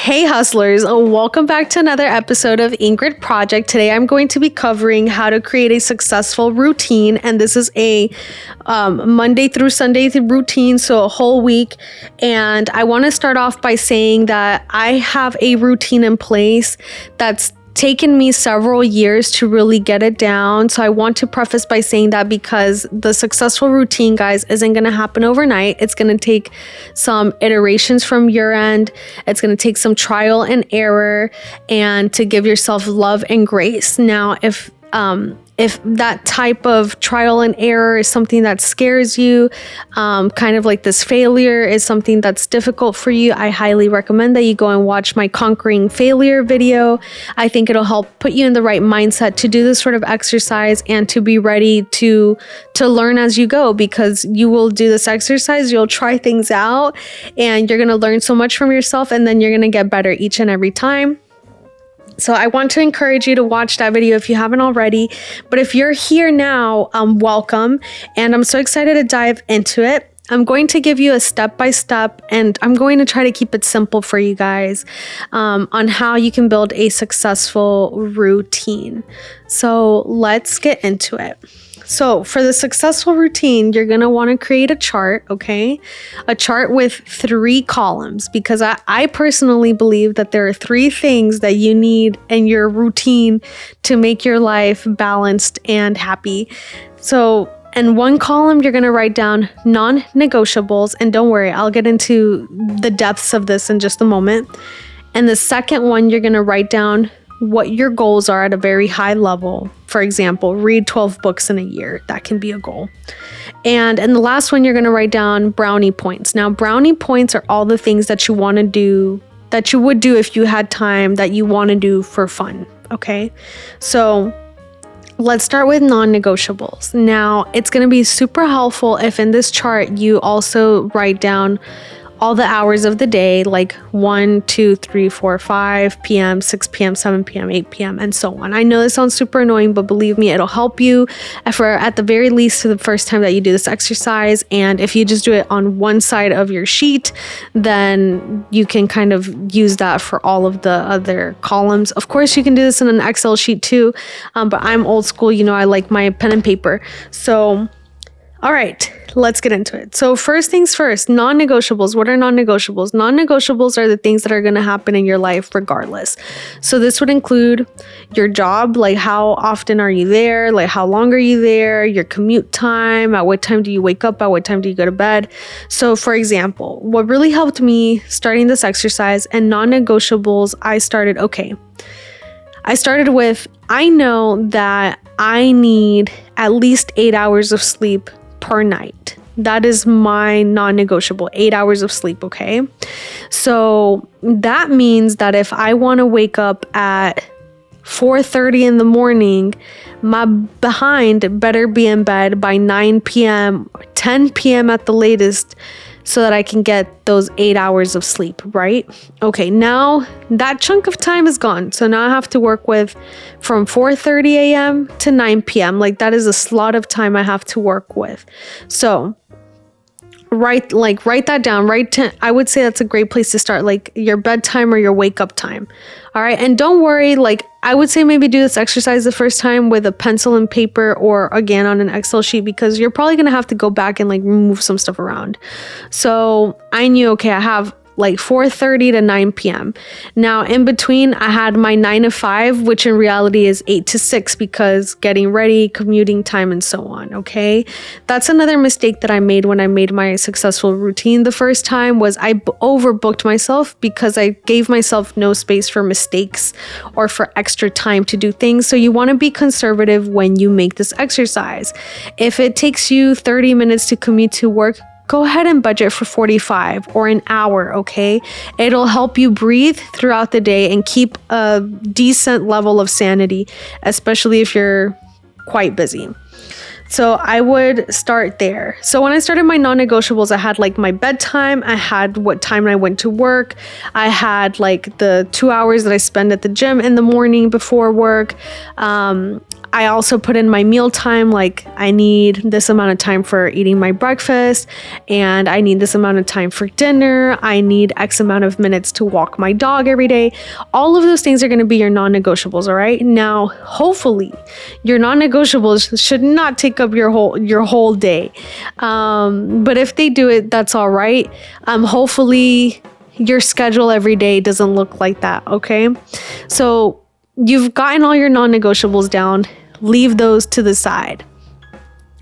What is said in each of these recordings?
Hey hustlers, welcome back to another episode of Ingrid Project. Today I'm going to be covering how to create a successful routine, and this is a Monday through Sunday routine, so a whole week. And I want to start off by saying that I have a routine in place that's taken me several years to really get it down. So I want to preface by saying that because the successful routine, guys, isn't going to happen overnight. It's going to take some iterations from your end. It's going to take some trial and error, and to give yourself love and grace. Now, if that type of trial and error is something that scares you, kind of like this failure is something that's difficult for you, I highly recommend that you go and watch my Conquering Failure video. I think it'll help put you in the right mindset to do this sort of exercise and to be ready to learn as you go, because you will do this exercise, you'll try things out, and you're going to learn so much from yourself, and then you're going to get better each and every time. So I want to encourage you to watch that video if you haven't already. But if you're here now, welcome. And I'm so excited to dive into it. I'm going to give you a step-by-step, and I'm going to try to keep it simple for you guys on how you can build a successful routine. So let's get into it. So for the successful routine, you're going to want to create a chart, okay? A chart with 3 columns, because I personally believe that there are 3 things that you need in your routine to make your life balanced and happy. So in one column, you're going to write down non-negotiables, and don't worry, I'll get into the depths of this in just a moment. And the second one, you're going to write down what your goals are at a very high level. For example, read 12 books in a year. That can be a goal. And in the last one, you're going to write down brownie points. Now, brownie points are all the things that you want to do, that you would do if you had time, that you want to do for fun. Okay. So let's start with non-negotiables. Now, it's going to be super helpful if in this chart you also write down all the hours of the day, like 1, 2, 3, 4, 5 p.m., 6 p.m., 7 p.m., 8 p.m., and so on. I know this sounds super annoying, but believe me, it'll help you for at the very least to the first time that you do this exercise. And if you just do it on one side of your sheet, then you can kind of use that for all of the other columns. Of course, you can do this in an Excel sheet too, but I'm old school, I like my pen and paper. So all right, let's get into it. So first things first, non-negotiables. What are non-negotiables? Non-negotiables are the things that are going to happen in your life regardless. So this would include your job, like how often are you there? Like how long are you there? Your commute time, at what time do you wake up? At what time do you go to bed? So for example, what really helped me starting this exercise and non-negotiables, I started with, I know that I need at least 8 hours of sleep per night. That is my non-negotiable, 8 hours of sleep, okay? So that means that if I want to wake up at 4:30 in the morning, my behind better be in bed by 9 p.m., 10 p.m. at the latest, so that I can get those 8 hours of sleep, right? Okay, now that chunk of time is gone. So now I have to work with from 4:30 a.m. to 9 p.m. Like that is a slot of time I have to work with. So write that down. I would say that's a great place to start, like your bedtime or your wake up time. All right. And don't worry, I would say maybe do this exercise the first time with a pencil and paper, or again on an Excel sheet, because you're probably going to have to go back and remove some stuff around. So I knew, okay, I have 4:30 to 9 p.m. Now in between I had my 9 to 5, which in reality is 8 to 6, because getting ready, commuting time, and so on. Okay. That's another mistake that I made when I made my successful routine the first time, was I overbooked myself because I gave myself no space for mistakes or for extra time to do things. So you want to be conservative when you make this exercise. If it takes you 30 minutes to commute to work, go ahead and budget for 45 or an hour, okay? It'll help you breathe throughout the day and keep a decent level of sanity, especially if you're quite busy. So I would start there. So when I started my non-negotiables, I had my bedtime, I had what time I went to work, I had the 2 hours that I spend at the gym in the morning before work. I also put in my meal time, like I need this amount of time for eating my breakfast, and I need this amount of time for dinner. I need X amount of minutes to walk my dog every day. All of those things are going to be your non-negotiables, all right? Now, hopefully, your non-negotiables should not take up your whole day. But if they do it, that's all right. Hopefully, your schedule every day doesn't look like that, okay? So you've gotten all your non-negotiables down. Leave those to the side.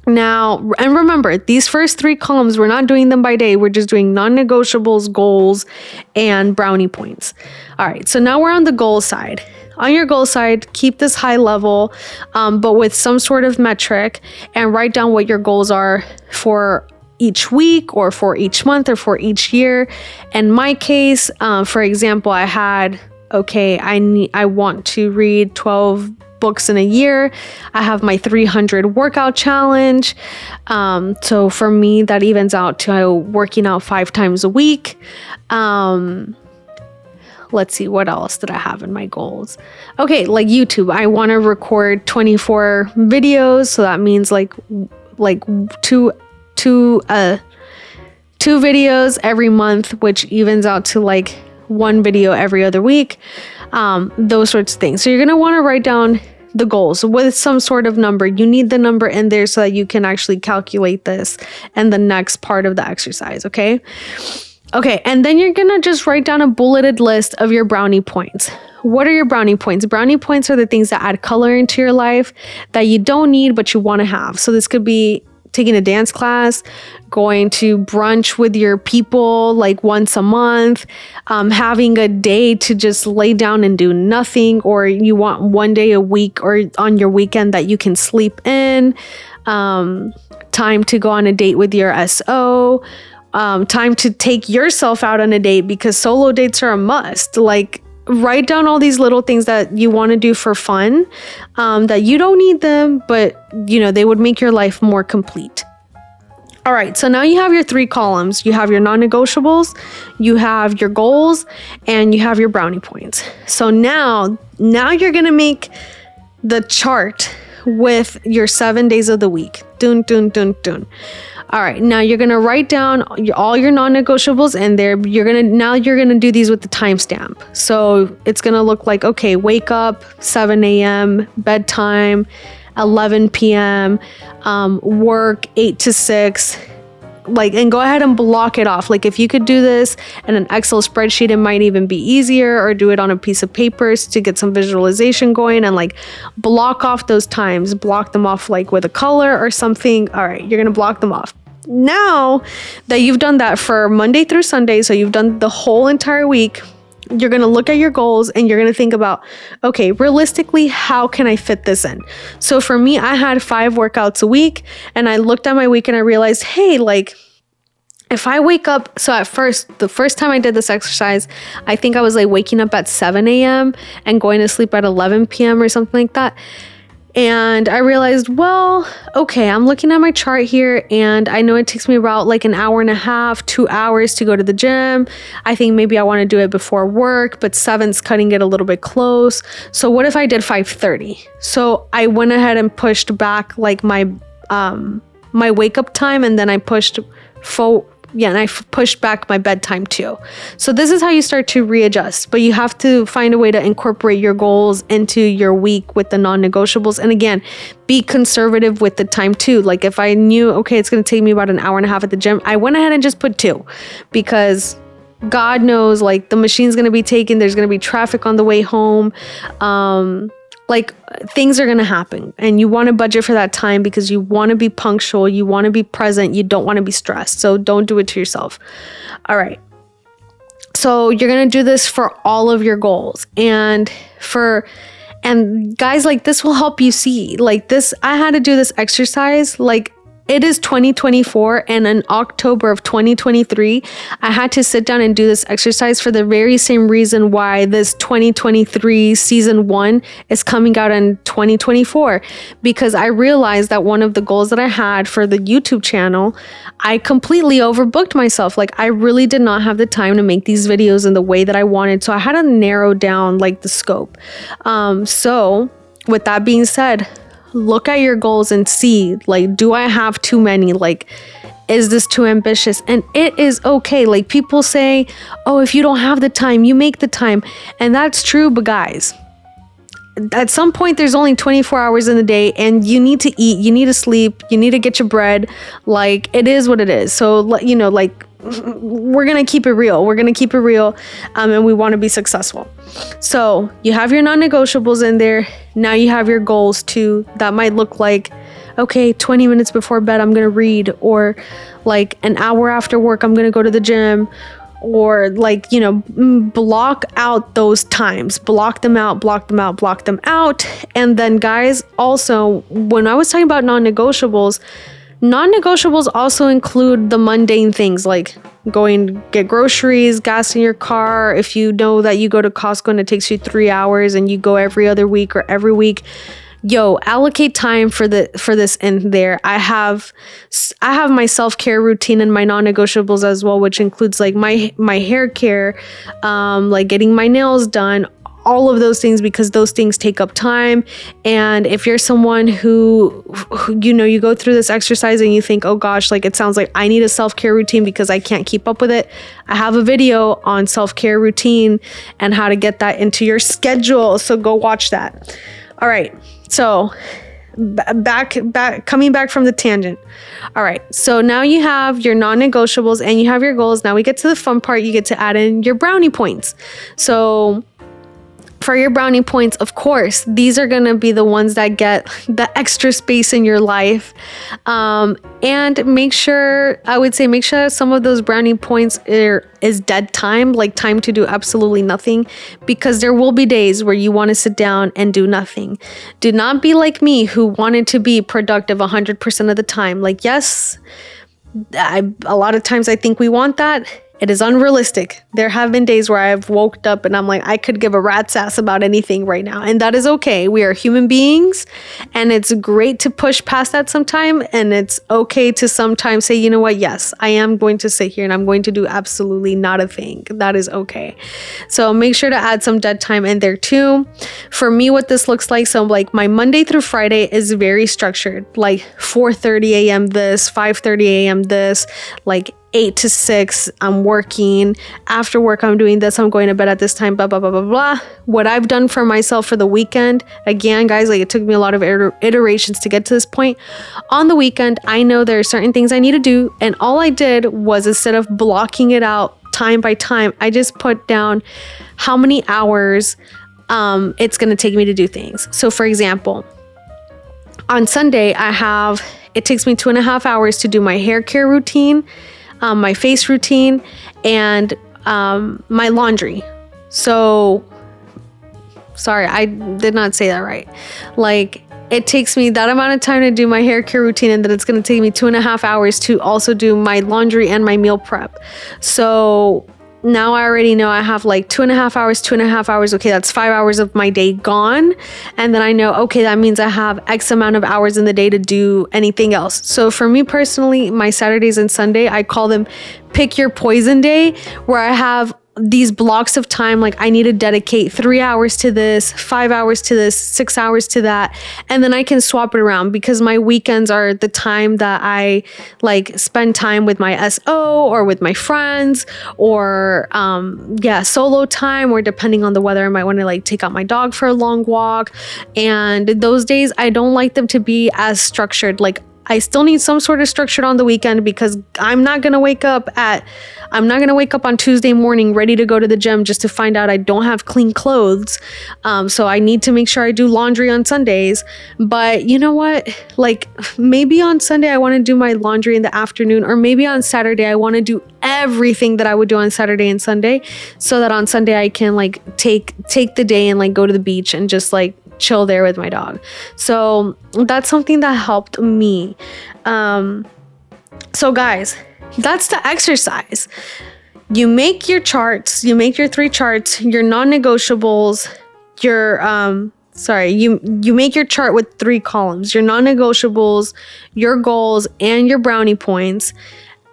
Now, and remember, these first 3 columns, we're not doing them by day. We're just doing non-negotiables, goals, and brownie points. All right, so now we're on the goal side. On your goal side, keep this high level, but with some sort of metric, and write down what your goals are for each week or for each month or for each year. In my case, for example, I had, I want to read 12 books in a year. I have my 300 workout challenge. So for me, that evens out to working out 5 times a week. Let's see, what else did I have in my goals? Okay, like YouTube, I want to record 24 videos. So that means like two videos every month, which evens out to like 1 video every other week. Those sorts of things. So you're going to want to write down the goals with some sort of number. You need the number in there so that you can actually calculate this and the next part of the exercise. Okay. And then you're going to just write down a bulleted list of your brownie points. What are your brownie points? Brownie points are the things that add color into your life that you don't need, but you want to have. So this could be taking a dance class, going to brunch with your people like once a month, having a day to just lay down and do nothing, or you want 1 day a week or on your weekend that you can sleep in, time to go on a date with your SO, time to take yourself out on a date, because solo dates are a must. Like, write down all these little things that you want to do for fun, that you don't need them, but they would make your life more complete. All right, so now you have your 3 columns. You have your non-negotiables, you have your goals, and you have your brownie points. So now you're going to make the chart with your 7 days of the week. Dun, dun, dun, dun. All right, now you're going to write down all your non-negotiables in there. You're going to do these with the timestamp. So it's going to look like, okay, wake up 7 a.m., bedtime 11 p.m., work 8 to 6, and go ahead and block it off. Like, if you could do this in an Excel spreadsheet, it might even be easier, or do it on a piece of paper to get some visualization going, and block off those times, block them off with a color or something. All right, you're going to block them off. Now that you've done that for Monday through Sunday, so you've done the whole entire week, you're going to look at your goals and you're going to think about, okay, realistically, how can I fit this in? So for me, I had 5 workouts a week, and I looked at my week and I realized, hey, if I wake up, so the first time I did this exercise, I think I was waking up at 7 a.m. and going to sleep at 11 p.m. or something like that. And I realized, well, okay, I'm looking at my chart here, and I know it takes me about an hour and a half, 2 hours to go to the gym. I think maybe I want to do it before work, but 7's cutting it a little bit close. So what if I did 5:30? So I went ahead and pushed back my wake up time, and then I pushed pushed back my bedtime too. So this is how you start to readjust, but you have to find a way to incorporate your goals into your week with the non-negotiables. And again, be conservative with the time too. If I knew, okay, it's going to take me about an hour and a half at the gym, I went ahead and just put 2, because God knows, the machine's going to be taken. There's going to be traffic on the way home. Things are going to happen, and you want to budget for that time because you want to be punctual. You want to be present. You don't want to be stressed. So don't do it to yourself. All right. So you're going to do this for all of your goals, and guys, this will help you see I had to do this exercise. It is 2024, and in October of 2023, I had to sit down and do this exercise for the very same reason why this 2023 season 1 is coming out in 2024, because I realized that one of the goals that I had for the YouTube channel, I completely overbooked myself. I really did not have the time to make these videos in the way that I wanted. So I had to narrow down the scope. So with that being said, look at your goals and see, like, do I have too many? Like, is this too ambitious? And it is okay. Like, people say, oh, if you don't have the time, you make the time. And that's true. But guys, at some point, there's only 24 hours in the day, and you need to eat, you need to sleep, you need to get your bread. Like, it is what it is. So, you know, like, we're going to keep it real. We're going to keep it real. And we want to be successful. So you have your non-negotiables in there. Now you have your goals too. That might look like, okay, 20 minutes before bed, I'm going to read, or like an hour after work, I'm going to go to the gym, or like, you know, block out those times, block them out. And then guys, also, when I was talking about non-negotiables also include the mundane things like going to get groceries, gas in your car. If you know that you go to Costco and it takes you 3 hours and you go every other week or every week, allocate time for this in there. I have my self-care routine and my non-negotiables as well, which includes like my hair care, like getting my nails done, all of those things, because those things take up time. And if you're someone who you know, you go through this exercise and you think, oh gosh, like it sounds like I need a self-care routine because I can't keep up with it, I have a video on self-care routine and how to get that into your schedule. So go watch that. All right. So coming back from the tangent. All right. So now you have your non-negotiables and you have your goals. Now we get to the fun part. You get to add in your brownie points. So for your brownie points, of course, these are going to be the ones that get the extra space in your life. And make sure that some of those brownie points is dead time, like time to do absolutely nothing, because there will be days where you want to sit down and do nothing. Do not be like me, who wanted to be productive 100% of the time. Like, yes, a lot of times I think we want that. It is unrealistic. There have been days where I've woke up and I'm like, I could give a rat's ass about anything right now. And that is okay. We are human beings, and it's great to push past that sometime. And it's okay to sometimes say, you know what? Yes, I am going to sit here and I'm going to do absolutely not a thing. That is okay. So make sure to add some dead time in there too. For me, what this looks like, so like my Monday through Friday is very structured, like 4:30 a.m. this, 5:30 a.m. this, like 8 to 6, I'm working. After work, I'm doing this. I'm going to bed at this time, blah, blah, blah, blah, blah. What I've done for myself for the weekend, again, guys, like it took me a lot of iterations to get to this point. On the weekend, I know there are certain things I need to do. And all I did was, instead of blocking it out time by time, I just put down how many hours it's going to take me to do things. So for example, on Sunday, it takes me 2.5 hours to do my hair care routine, my face routine, and my laundry. So, sorry, I did not say that right. Like, it takes me that amount of time to do my hair care routine, and then it's going to take me 2.5 hours to also do my laundry and my meal prep. So now I already know I have like 2.5 hours. Okay, that's 5 hours of my day gone. And then I know, okay, that means I have X amount of hours in the day to do anything else. So for me personally, my Saturdays and Sunday, I call them pick your poison day, where I have these blocks of time. Like, I need to dedicate 3 hours to this, 5 hours to this, 6 hours to that. And then I can swap it around, because my weekends are the time that I like spend time with my SO or with my friends, or solo time, or depending on the weather, I might want to like take out my dog for a long walk. And those days, I don't like them to be as structured. Like, I still need some sort of structure on the weekend, because I'm not going to wake up on Tuesday morning ready to go to the gym just to find out I don't have clean clothes. So I need to make sure I do laundry on Sundays. But you know what? Like, maybe on Sunday I want to do my laundry in the afternoon, or maybe on Saturday I want to do everything that I would do on Saturday and Sunday, so that on Sunday I can like take the day and like go to the beach and just like chill there with my dog. So that's something that helped me. So guys, that's the exercise. You make your charts, you make your 3 charts, your non-negotiables, you make your chart with 3 columns, your non-negotiables, your goals, and your brownie points.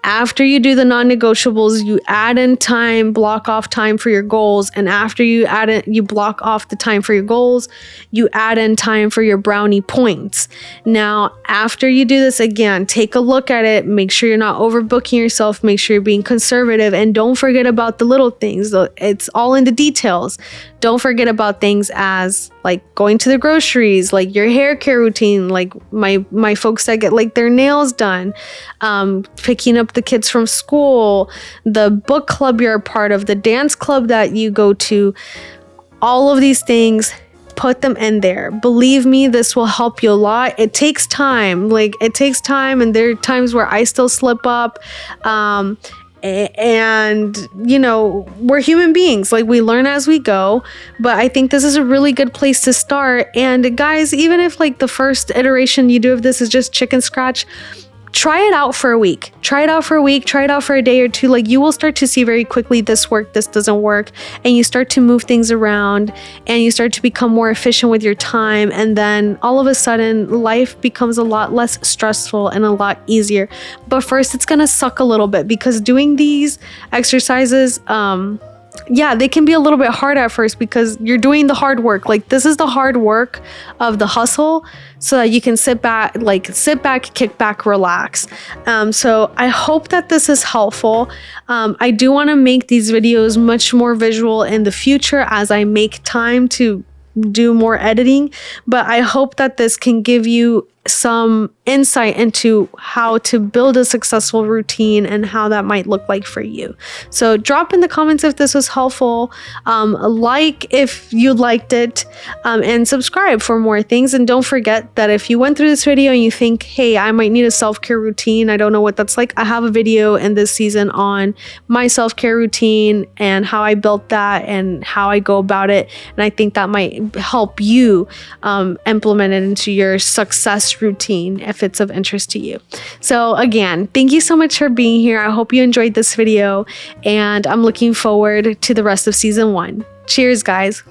After you do the non-negotiables, you add in time, block off time for your goals. And after you block off the time for your goals, you add in time for your brownie points. Now, after you do this again, take a look at it, make sure you're not overbooking yourself, make sure you're being conservative, and don't forget about the little things. It's all in the details. Don't forget about things as like going to the groceries, like your hair care routine, like my folks that get like their nails done, picking up the kids from school, the book club you're a part of, the dance club that you go to, all of these things. Put them in there. Believe me, this will help you a lot. It takes time. And there are times where I still slip up. And we're human beings, like we learn as we go, but I think this is a really good place to start. And guys, even if like the first iteration you do of this is just chicken scratch, try it out for a week. Try it out for a day or two. Like you will start to see very quickly, this worked, this doesn't work. And you start to move things around and you start to become more efficient with your time. And then all of a sudden life becomes a lot less stressful and a lot easier. But first it's going to suck a little bit because doing these exercises, they can be a little bit hard at first because you're doing the hard work. Like this is the hard work of the hustle so that you can sit back, kick back, relax. So I hope that this is helpful. I do want to make these videos much more visual in the future as I make time to do more editing, but I hope that this can give you some insight into how to build a successful routine and how that might look like for you. So drop in the comments if this was helpful, like if you liked it, and subscribe for more things. And don't forget that if you went through this video and you think, hey, I might need a self-care routine, I don't know what that's like, I have a video in this season on my self-care routine and how I built that and how I go about it. And I think that might help you implement it into your success routine if it's of interest to you. So again, thank you so much for being here. I hope you enjoyed this video and I'm looking forward to the rest of season 1. Cheers, guys.